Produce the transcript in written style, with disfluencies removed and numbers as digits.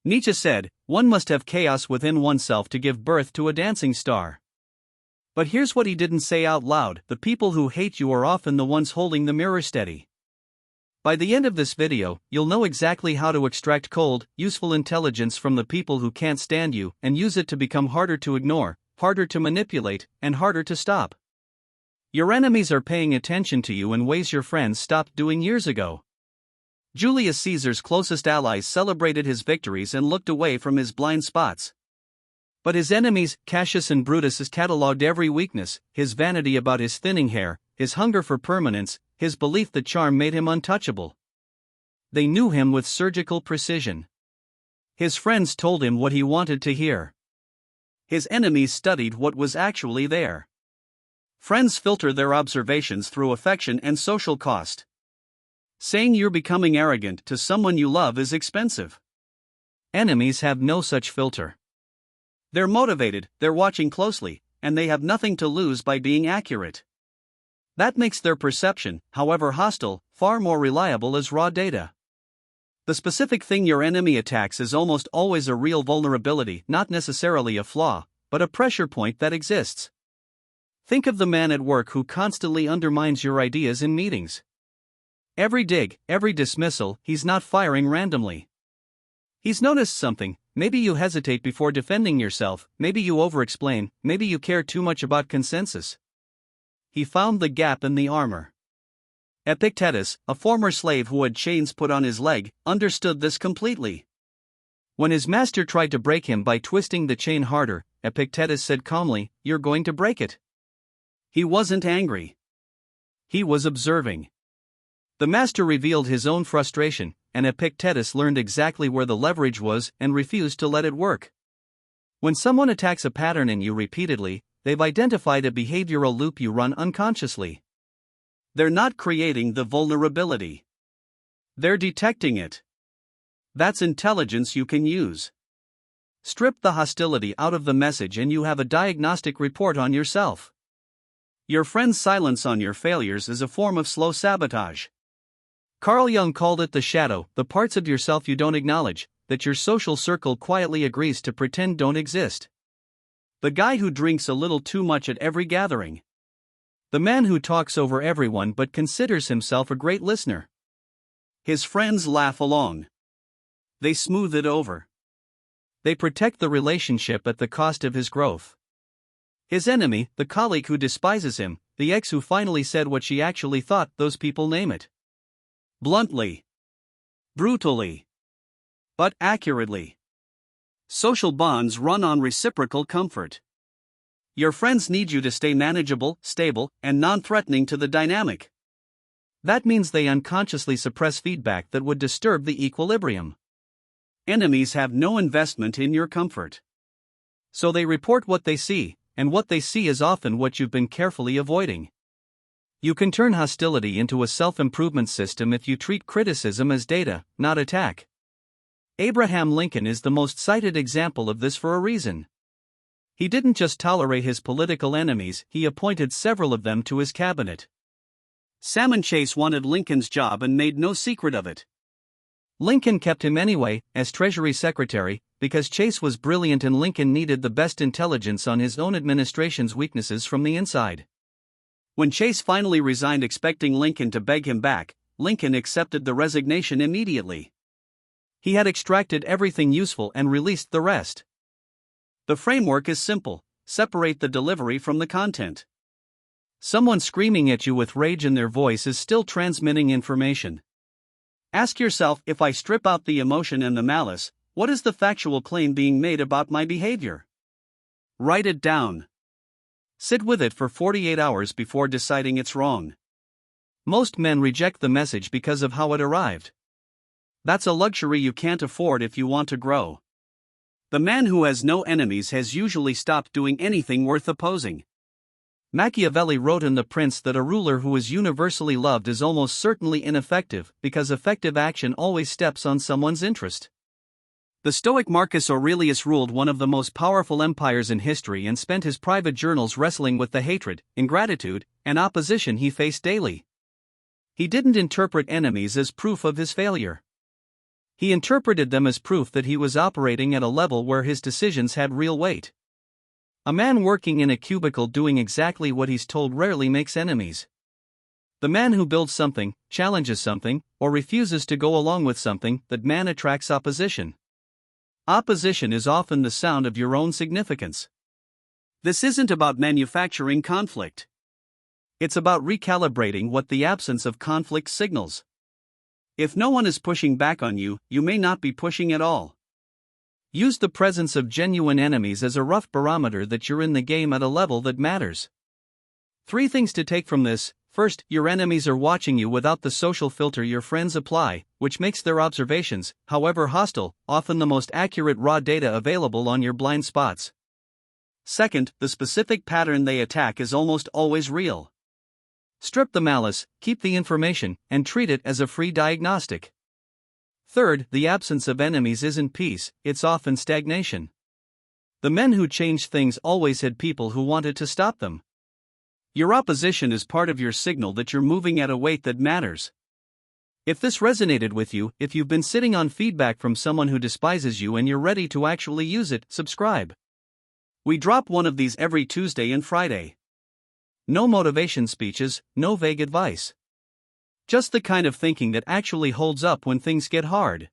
Nietzsche said, "One must have chaos within oneself to give birth to a dancing star." But here's what he didn't say out loud: the people who hate you are often the ones holding the mirror steady. By the end of this video, you'll know exactly how to extract cold, useful intelligence from the people who can't stand you and use it to become harder to ignore, harder to manipulate, and harder to stop. Your enemies are paying attention to you in ways your friends stopped doing years ago. Julius Caesar's closest allies celebrated his victories and looked away from his blind spots. But his enemies, Cassius and Brutus, catalogued every weakness: his vanity about his thinning hair, his hunger for permanence, his belief that charm made him untouchable. They knew him with surgical precision. His friends told him what he wanted to hear. His enemies studied what was actually there. Friends filter their observations through affection and social cost. Saying you're becoming arrogant to someone you love is expensive. Enemies have no such filter. They're motivated, they're watching closely, and they have nothing to lose by being accurate. That makes their perception, however hostile, far more reliable as raw data. The specific thing your enemy attacks is almost always a real vulnerability, not necessarily a flaw, but a pressure point that exists. Think of the man at work who constantly undermines your ideas in meetings. Every dig, every dismissal, he's not firing randomly. He's noticed something. Maybe you hesitate before defending yourself, maybe you over-explain, maybe you care too much about consensus. He found the gap in the armor. Epictetus, a former slave who had chains put on his leg, understood this completely. When his master tried to break him by twisting the chain harder, Epictetus said calmly, "You're going to break it." He wasn't angry. He was observing. The master revealed his own frustration, and Epictetus learned exactly where the leverage was and refused to let it work. When someone attacks a pattern in you repeatedly, they've identified a behavioral loop you run unconsciously. They're not creating the vulnerability. They're detecting it. That's intelligence you can use. Strip the hostility out of the message and you have a diagnostic report on yourself. Your friend's silence on your failures is a form of slow sabotage. Carl Jung called it the shadow, the parts of yourself you don't acknowledge, that your social circle quietly agrees to pretend don't exist. The guy who drinks a little too much at every gathering. The man who talks over everyone but considers himself a great listener. His friends laugh along. They smooth it over. They protect the relationship at the cost of his growth. His enemy, the colleague who despises him, the ex who finally said what she actually thought, those people name it. Bluntly. Brutally. But accurately. Social bonds run on reciprocal comfort. Your friends need you to stay manageable, stable, and non-threatening to the dynamic. That means they unconsciously suppress feedback that would disturb the equilibrium. Enemies have no investment in your comfort. So they report what they see, and what they see is often what you've been carefully avoiding. You can turn hostility into a self-improvement system if you treat criticism as data, not attack. Abraham Lincoln is the most cited example of this for a reason. He didn't just tolerate his political enemies, he appointed several of them to his cabinet. Salmon Chase wanted Lincoln's job and made no secret of it. Lincoln kept him anyway, as Treasury Secretary, because Chase was brilliant and Lincoln needed the best intelligence on his own administration's weaknesses from the inside. When Chase finally resigned expecting Lincoln to beg him back, Lincoln accepted the resignation immediately. He had extracted everything useful and released the rest. The framework is simple: separate the delivery from the content. Someone screaming at you with rage in their voice is still transmitting information. Ask yourself, if I strip out the emotion and the malice, what is the factual claim being made about my behavior? Write it down. Sit with it for 48 hours before deciding it's wrong. Most men reject the message because of how it arrived. That's a luxury you can't afford if you want to grow. The man who has no enemies has usually stopped doing anything worth opposing. Machiavelli wrote in The Prince that a ruler who is universally loved is almost certainly ineffective, because effective action always steps on someone's interest. The Stoic Marcus Aurelius ruled one of the most powerful empires in history and spent his private journals wrestling with the hatred, ingratitude, and opposition he faced daily. He didn't interpret enemies as proof of his failure. He interpreted them as proof that he was operating at a level where his decisions had real weight. A man working in a cubicle doing exactly what he's told rarely makes enemies. The man who builds something, challenges something, or refuses to go along with something, that man attracts opposition. Opposition is often the sound of your own significance. This isn't about manufacturing conflict. It's about recalibrating what the absence of conflict signals. If no one is pushing back on you, you may not be pushing at all. Use the presence of genuine enemies as a rough barometer that you're in the game at a level that matters. 3 things to take from this. First, your enemies are watching you without the social filter your friends apply, which makes their observations, however hostile, often the most accurate raw data available on your blind spots. Second, the specific pattern they attack is almost always real. Strip the malice, keep the information, and treat it as a free diagnostic. Third, the absence of enemies isn't peace, it's often stagnation. The men who changed things always had people who wanted to stop them. Your opposition is part of your signal that you're moving at a weight that matters. If this resonated with you, if you've been sitting on feedback from someone who despises you and you're ready to actually use it, subscribe. We drop one of these every Tuesday and Friday. No motivation speeches, no vague advice. Just the kind of thinking that actually holds up when things get hard.